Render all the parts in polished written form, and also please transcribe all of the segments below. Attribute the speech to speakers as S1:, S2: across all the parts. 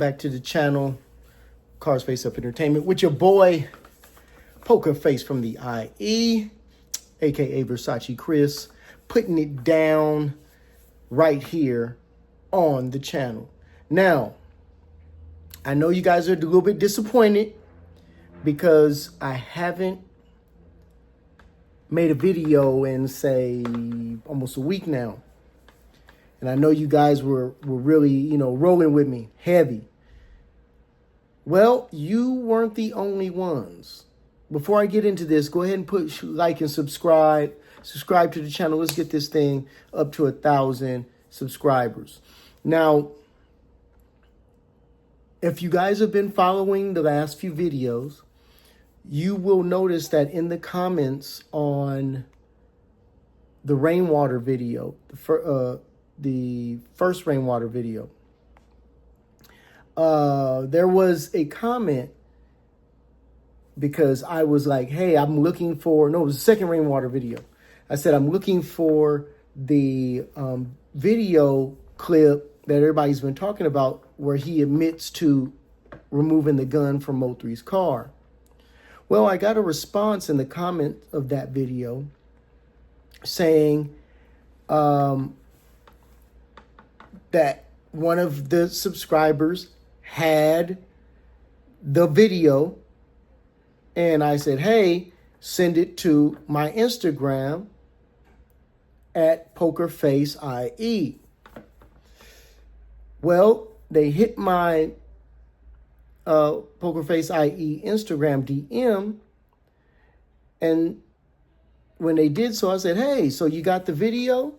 S1: Back to the channel, Cars Face Up Entertainment, with your boy, Poker Face from the IE, aka Versace Chris, putting it down right here on the channel. Now, I know you guys are a little bit disappointed because I haven't made a video in, say, almost a week now. And I know you guys were really, rolling with me heavy. Well, you weren't the only ones. Before I get into this, go ahead and put like and subscribe. Subscribe to the channel. Let's get this thing up to 1,000 subscribers. Now, if you guys have been following the last few videos, you will notice that in the comments on the Rainwater video, the first Rainwater video, there was a comment because I was like, hey, I'm looking for, no, it was the second Rainwater video. I said, I'm looking for the video clip that everybody's been talking about where he admits to removing the gun from MO3'S car. Well, I got a response in the comment of that video saying that one of the subscribers had the video, and I said, hey, send it to my Instagram at PokerFaceIE. Well, they hit my PokerFaceIE Instagram DM, and when they did so, I said, hey, so you got the video?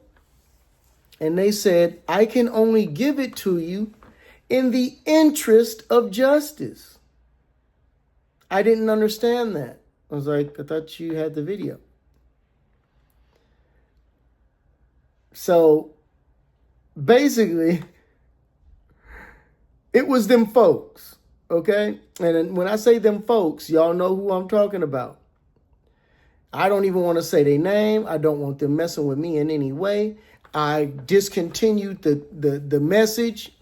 S1: And they said, I can only give it to you in the interest of justice. I didn't understand that. I was like, I thought you had the video. So basically, it was them folks, okay? And when I say them folks, y'all know who I'm talking about. I don't even want to say their name. I don't want them messing with me in any way. I discontinued the message.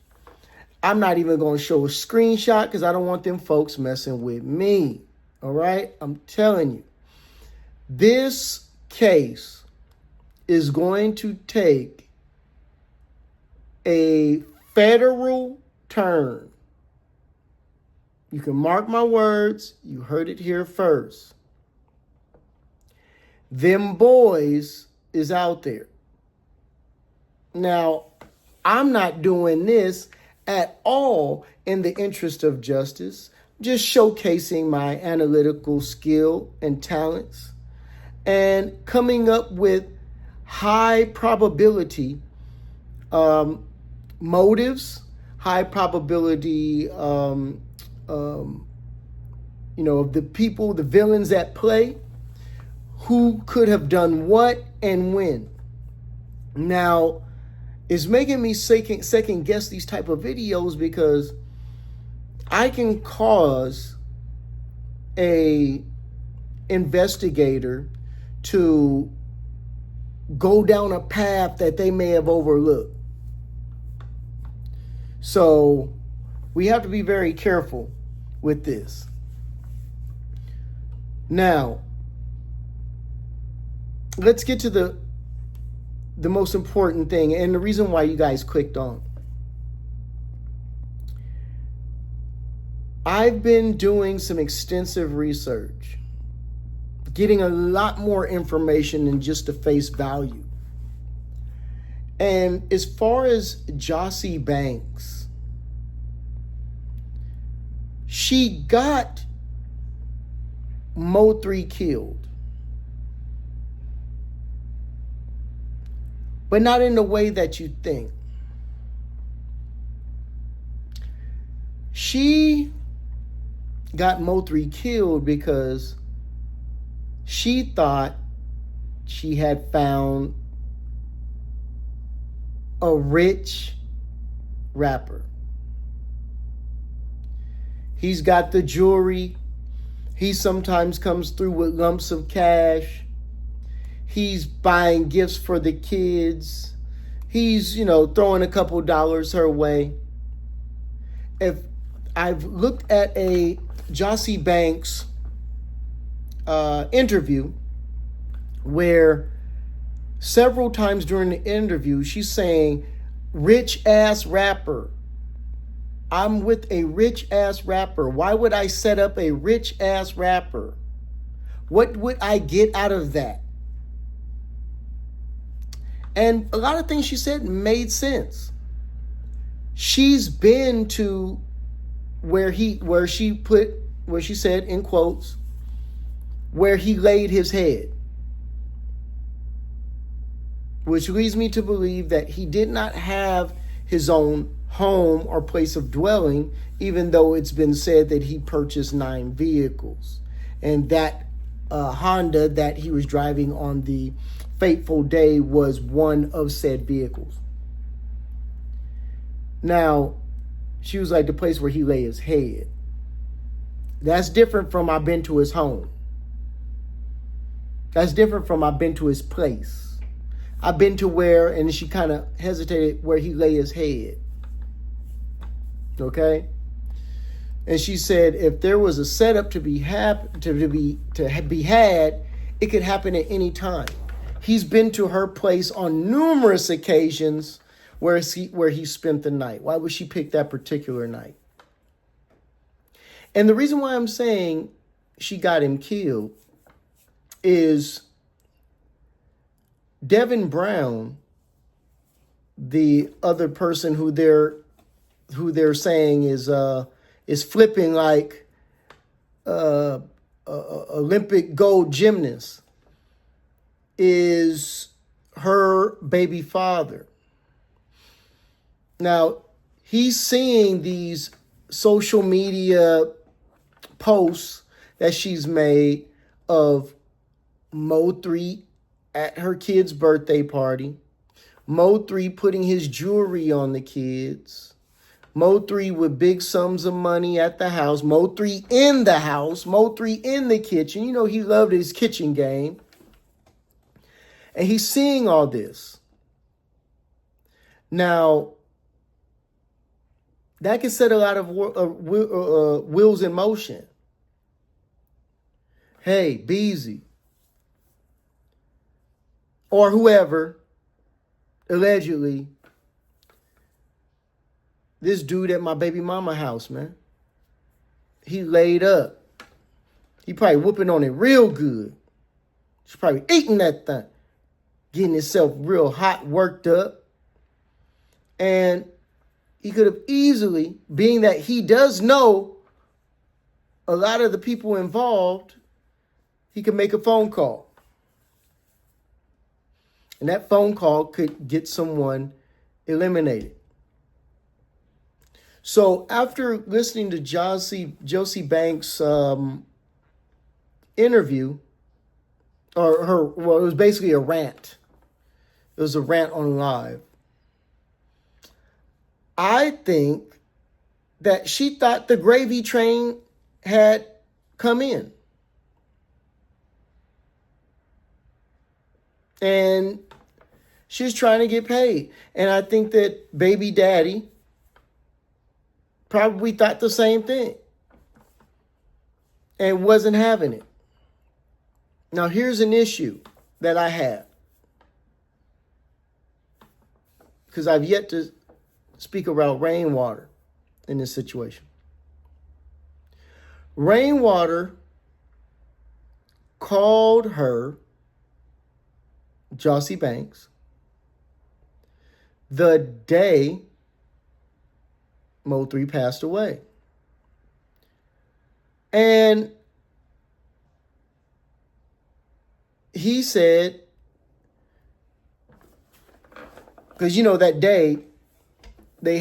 S1: I'm not even going to show a screenshot because I don't want them folks messing with me. All right? I'm telling you. This case is going to take a federal turn. You can mark my words. You heard it here first. Them boys is out there. Now, I'm not doing this at all in the interest of justice, just showcasing my analytical skill and talents and coming up with high probability motives, high probability, of the people, the villains at play, who could have done what and when. Now, it's making me second guess these type of videos because I can cause a investigator to go down a path that they may have overlooked. So we have to be very careful with this. Now, let's get to the most important thing and the reason why you guys clicked on. I've been doing some extensive research, getting a lot more information than just the face value. And as far as Jossi Banks, she got MO3 killed, but not in the way that you think. She got MO3 killed because she thought she had found a rich rapper. He's got the jewelry. He sometimes comes through with lumps of cash. He's buying gifts for the kids. He's, throwing a couple dollars her way. If I've looked at a Jossi Banks interview where several times during the interview she's saying, rich ass rapper. I'm with a rich ass rapper. Why would I set up a rich ass rapper? What would I get out of that? And a lot of things she said made sense. She's been to where she said in quotes, where he laid his head. Which leads me to believe that he did not have his own home or place of dwelling, even though it's been said that he purchased 9 vehicles. And that Honda that he was driving on the fateful day was one of said vehicles. Now, she was like the place where he lay his head. That's different from I've been to his home. That's different from I've been to his place. I've been to where, and she kind of hesitated, where he lay his head. Okay? And she said if there was a setup to be had, it could happen at any time. He's been to her place on numerous occasions where he spent the night. Why would she pick that particular night? And the reason why I'm saying she got him killed is Devin Brown, the other person who they're saying is flipping like Olympic gold gymnast, is her baby father. Now, he's seeing these social media posts that she's made of MO3 at her kid's birthday party, MO3 putting his jewelry on the kids, MO3 with big sums of money at the house, MO3 in the house, MO3 in the kitchen. You know, he loved his kitchen game. And he's seeing all this. Now, that can set a lot of wheels in motion. Hey, Beezy, or whoever, allegedly, this dude at my baby mama house, man, he laid up. He probably whooping on it real good. He's probably eating that thing, getting himself real hot, worked up. And he could have easily, being that he does know a lot of the people involved, he could make a phone call. And that phone call could get someone eliminated. So after listening to Jossi Banks' interview, it was basically a rant. It was a rant on live. I think that she thought the gravy train had come in. And she's trying to get paid. And I think that baby daddy probably thought the same thing and wasn't having it. Now, here's an issue that I have, because I've yet to speak about Rainwater in this situation. Rainwater called her, Jossi Banks, the day MO3 passed away. And he said, because you know that day they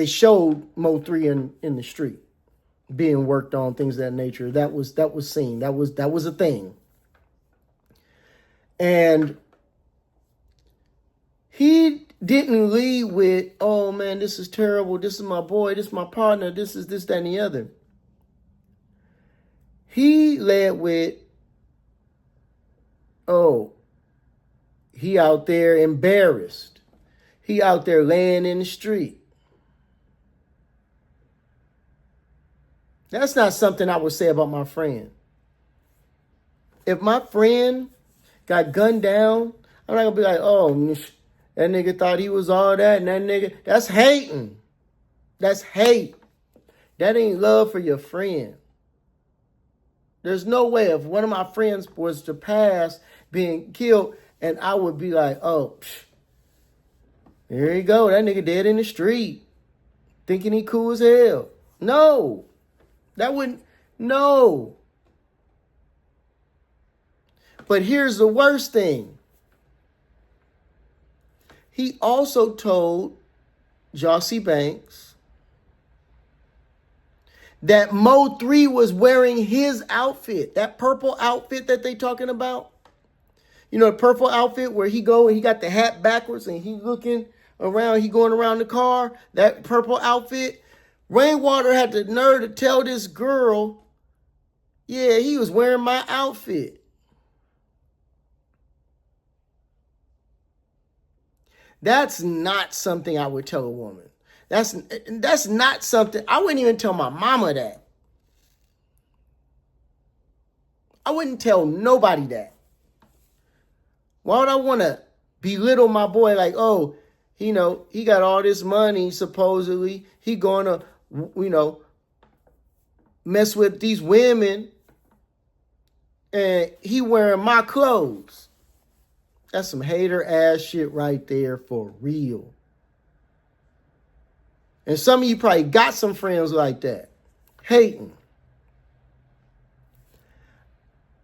S1: showed MO3 in the street being worked on, things of that nature. That was seen. That was a thing. And he didn't lead with, oh man, this is terrible. This is my boy. This is my partner. This is this, that, and the other. He led with, oh, he out there embarrassed. He out there laying in the street. That's not something I would say about my friend. If my friend got gunned down, I'm not going to be like, oh, that nigga thought he was all that, and that nigga, that's hating. That's hate. That ain't love for your friend. There's no way if one of my friends was to pass being killed, and I would be like, oh, there you go. That nigga dead in the street, thinking he cool as hell. No. That wouldn't, no. But here's the worst thing. He also told Jossi Banks that Mo3 was wearing his outfit, that purple outfit that they talking about. You know, the purple outfit where he go and he got the hat backwards and he looking around, he going around the car, that purple outfit. Rainwater had the nerve to tell this girl, yeah, he was wearing my outfit. That's not something I would tell a woman. That's not something, I wouldn't even tell my mama that. I wouldn't tell nobody that. Why would I want to belittle my boy like, oh, you know, he got all this money, supposedly. He going to, you know, mess with these women and he wearing my clothes. That's some hater ass shit right there for real. And some of you probably got some friends like that. Hating.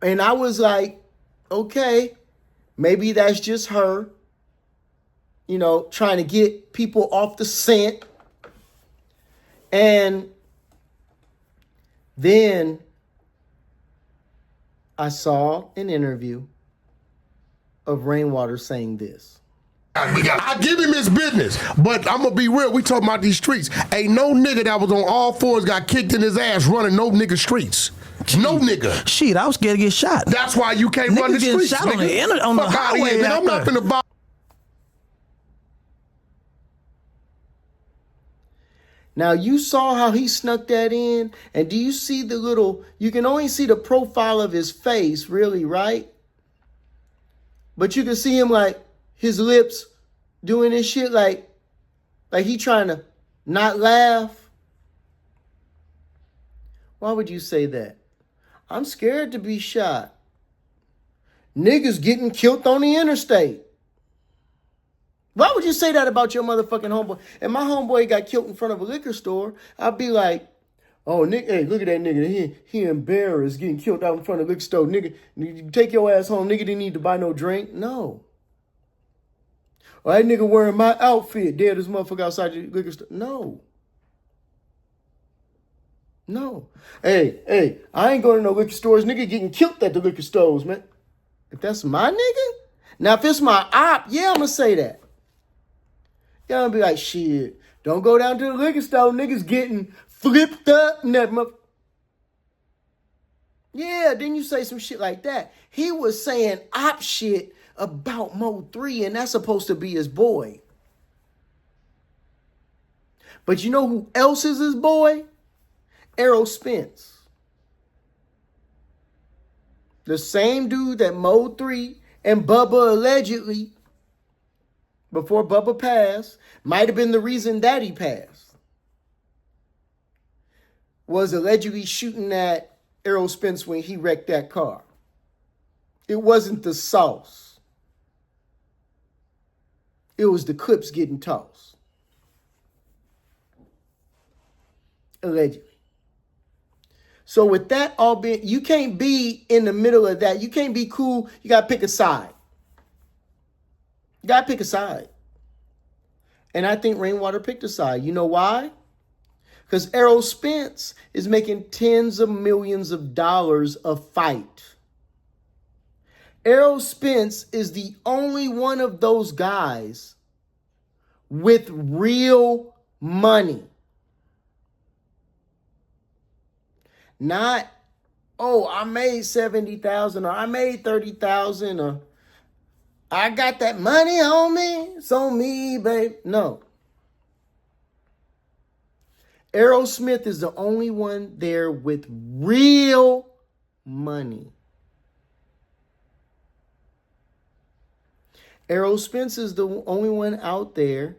S1: And I was like, okay, maybe that's just her, you know, trying to get people off the scent. And then I saw an interview of Rainwater saying this.
S2: I give him his business, but I'm gonna be real. We talking about these streets. Ain't no nigga that was on all fours got kicked in his ass running no nigga streets. No nigga.
S3: Shit, I was scared to get shot.
S2: That's why you can't run the streets.
S3: Shot
S2: nigga.
S3: on the
S2: Fuck out of
S3: highway.
S2: here, man. I'm not finna buy.
S1: Now, you saw how he snuck that in, and do you see the little, you can only see the profile of his face, really, right? But you can see him like, his lips doing this shit like he trying to not laugh. Why would you say that? I'm scared to be shot. Niggas getting killed on the interstate. Why would you say that about your motherfucking homeboy? And my homeboy got killed in front of a liquor store, I'd be like, oh, Nick, hey, look at that nigga. He embarrassed getting killed out in front of the liquor store. Nigga, you take your ass home. Nigga didn't need to buy no drink. No. Or that nigga wearing my outfit, dead as motherfucker outside the liquor store. No. No. Hey, I ain't going to no liquor stores. Nigga getting killed at the liquor stores, man. If that's my nigga? Now, if it's my op, yeah, I'm going to say that. Yeah, I'm going to be like, shit, don't go down to the liquor store. Niggas getting flipped up. Yeah, then you say some shit like that. He was saying op shit about Mo3, and that's supposed to be his boy. But you know who else is his boy? Errol Spence. The same dude that Mo3 and Bubba allegedly, before Bubba passed, might have been the reason that he passed, was allegedly shooting at Errol Spence when he wrecked that car. It wasn't the sauce. It was the clips getting tossed. Allegedly. So with that all being, you can't be in the middle of that. You can't be cool. You got to pick a side. You got to pick a side. And I think Rainwater picked a side. You know why? Because Errol Spence is making tens of millions of dollars a fight. Errol Spence is the only one of those guys with real money. Not, oh, I made $70,000 or I made $30,000 or I got that money on me. It's on me, babe. No. Errol Smith is the only one there with real money. Errol Spence is the only one out there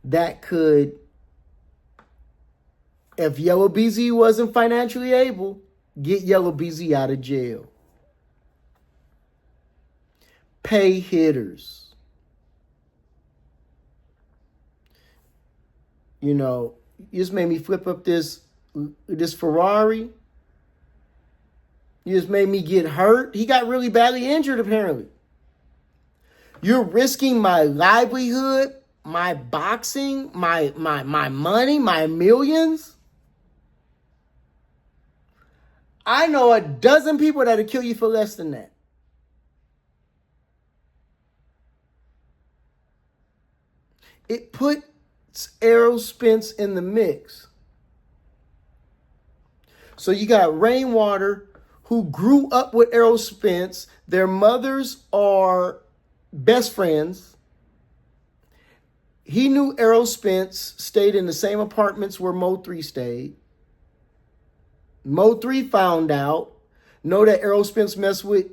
S1: that could, if Yellow BZ wasn't financially able, get Yellow BZ out of jail. Pay hitters. You know, you just made me flip up this Ferrari. You just made me get hurt. He got really badly injured, apparently. You're risking my livelihood, my boxing, my money, my millions. I know a dozen people that'll kill you for less than that. It puts Errol Spence in the mix. So you got Rainwater, who grew up with Errol Spence. Their mothers are best friends. He knew Errol Spence, stayed in the same apartments where MO3'S stayed. MO3 found out, know that Errol Spence messed with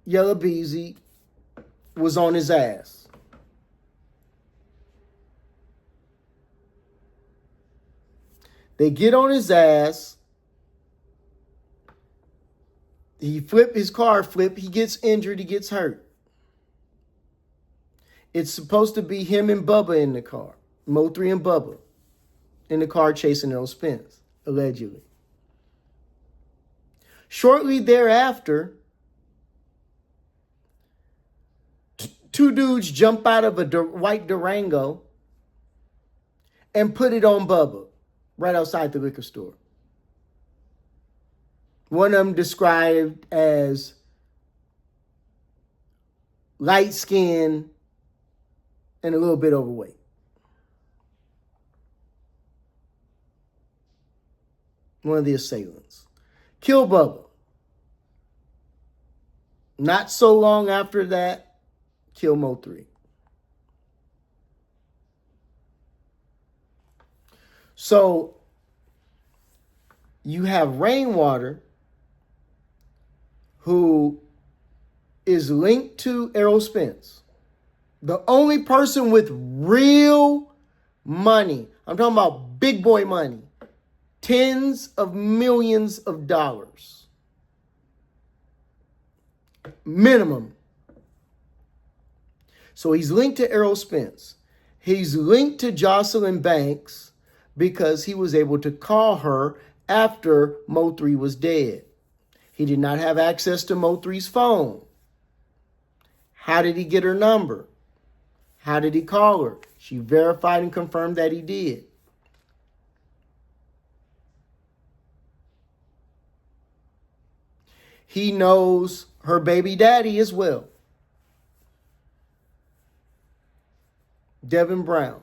S1: Yellow BZ, was on his ass. They get on his ass. His car flipped. He gets injured. He gets hurt. It's supposed to be him and Bubba in the car. MO3 and Bubba in the car chasing Errol Spence, allegedly. Shortly thereafter, two dudes jump out of a white Durango and put it on Bubba right outside the liquor store. One of them described as light skin and a little bit overweight. One of the assailants. Kill Bubba. Not so long after that, kill MO3. So you have Rainwater, who is linked to Errol Spence. The only person with real money. I'm talking about big boy money. Tens of millions of dollars. Minimum. So he's linked to Errol Spence. He's linked to Jossi Banks because he was able to call her after MO3 was dead. He did not have access to MO3's phone. How did he get her number? How did he call her? She verified and confirmed that he did. He knows her baby daddy as well. Devin Brown.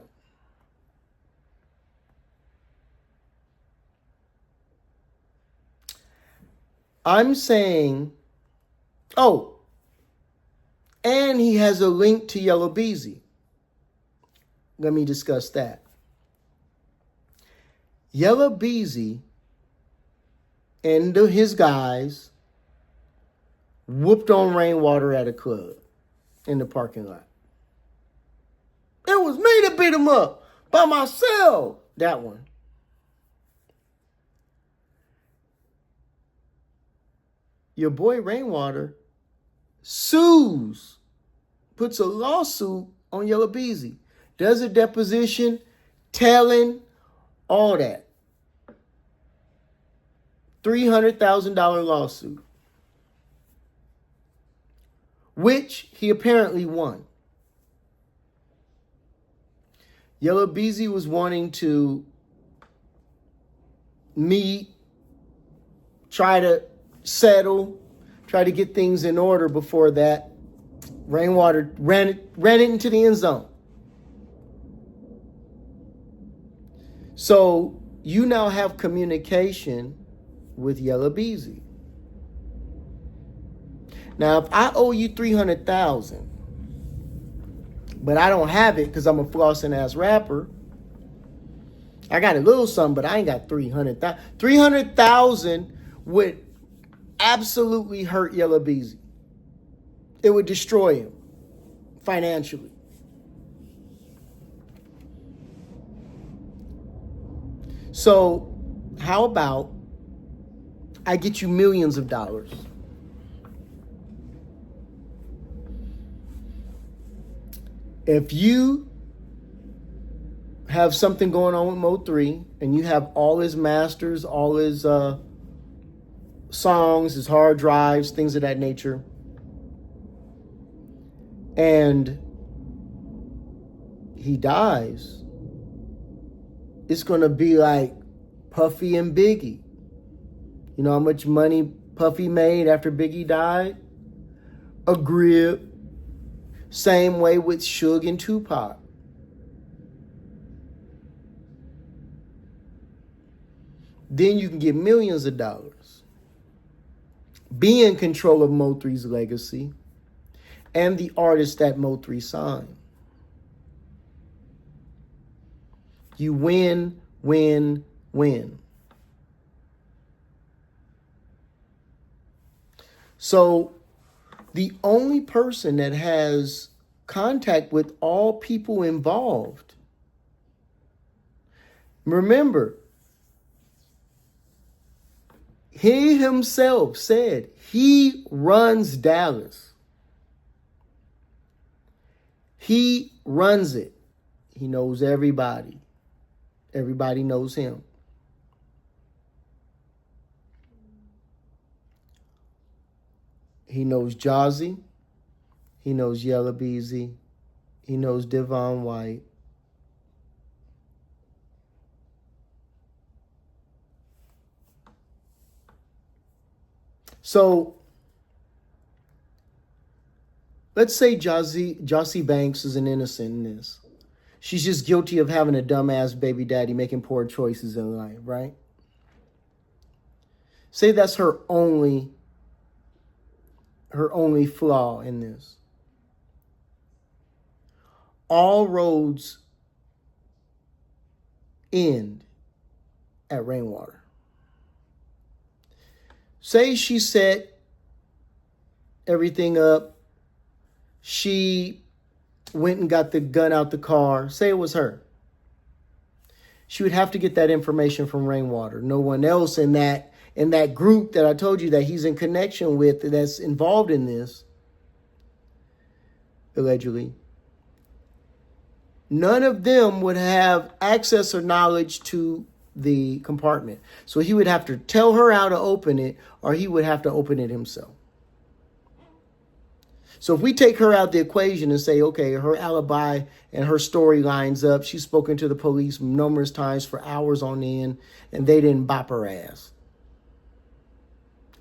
S1: I'm saying, and he has a link to Yellow BZ. Let me discuss that. Yellow BZ and his guys whooped on Rainwater at a club in the parking lot. It was me that beat him up by myself. That one. Your boy Rainwater sues, puts a lawsuit on Yellow BZ, does a deposition, telling, all that. $300,000 lawsuit, which he apparently won. Yellow BZ was wanting to meet, try to settle, try to get things in order before that. Rainwater ran it into the end zone. So you now have communication with Yellow BZ. Now, if I owe you $300,000, but I don't have it because I'm a flossing ass rapper, I got a little something, but I ain't got 300,000. 300,000 would absolutely hurt Yella Beezy. It would destroy him financially. So, how about I get you millions of dollars? If you have something going on with Mo3 and you have all his masters, all his songs, his hard drives, things of that nature, and he dies, it's going to be like Puffy and Biggie. You know how much money Puffy made after Biggie died? A grip. Same way with Suge and Tupac. Then you can get millions of dollars. Be in control of Mo3's legacy and the artist that Mo3 signed. You win, win, win. So the only person that has contact with all people involved, remember, he himself said he runs Dallas. He runs it. He knows everybody. Everybody knows him. He knows Jossi. He knows Yella Beezy. He knows Devon White. So let's say Jossi Banks is an innocent in this. She's just guilty of having a dumbass baby daddy making poor choices in life, right? Say that's her only flaw in this. All roads end at Rainwater. Say she set everything up. She went and got the gun out the car. Say it was her. She would have to get that information from Rainwater. No one else in that group that I told you that he's in connection with that's involved in this, allegedly. None of them would have access or knowledge to the compartment. So he would have to tell her how to open it, or he would have to open it himself. So if we take her out the equation and say, okay, her alibi and her story lines up, she's spoken to the police numerous times for hours on end, and they didn't bop her ass.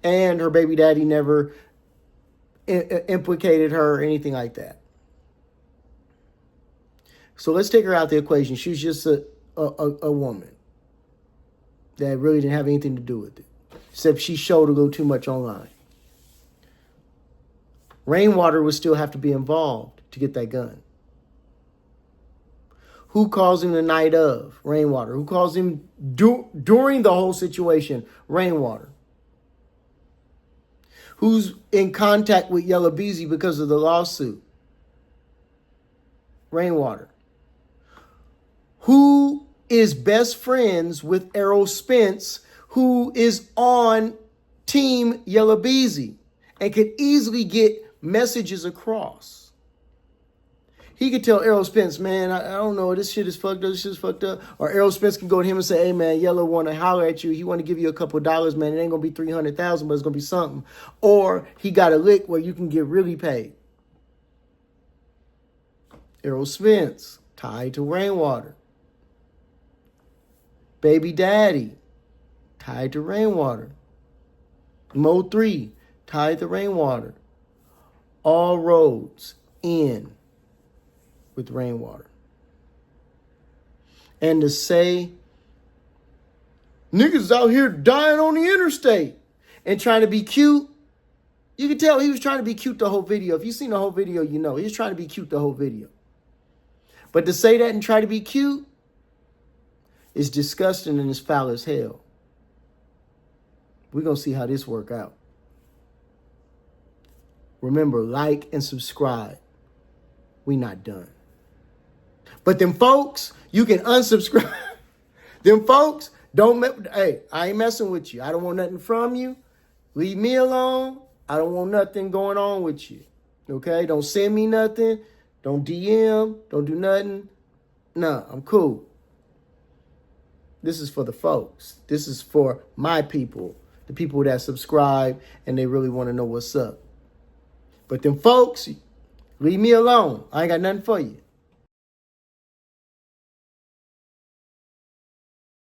S1: And her baby daddy never implicated her or anything like that. So let's take her out the equation. She was just a woman that really didn't have anything to do with it, except she showed a little too much online. Rainwater would still have to be involved to get that gun. Who calls him the night of? Rainwater. Who calls him during the whole situation? Rainwater. Who's in contact with Yella Beezy because of the lawsuit? Rainwater. Who is best friends with Errol Spence, who is on Team Yella Beezy and could easily get messages across? He could tell Errol Spence, man, I don't know, this shit is fucked up, this shit is fucked up. Or Errol Spence can go to him and say, hey, man, Yella want to holler at you. He want to give you a couple of dollars, man. It ain't going to be 300,000, but it's going to be something. Or he got a lick where you can get really paid. Errol Spence, tied to Rainwater. Baby Daddy, tied to Rainwater. Mo3, tied to Rainwater. All roads end with Rainwater. And to say, niggas out here dying on the interstate and trying to be cute, you can tell he was trying to be cute the whole video. If you've seen the whole video, you know he was trying to be cute the whole video. But to say that and try to be cute, It's disgusting and it's foul as hell. We're going to see how this work out. Remember, like and subscribe. We not done. But them folks, you can unsubscribe. Them folks, hey, I ain't messing with you. I don't want nothing from you. Leave me alone. I don't want nothing going on with you. Okay? Don't send me nothing. Don't DM. Don't do nothing. Nah, I'm cool. This is for the folks. This is for my people. The people that subscribe and they really want to know what's up. But them folks, leave me alone. I ain't got nothing for you.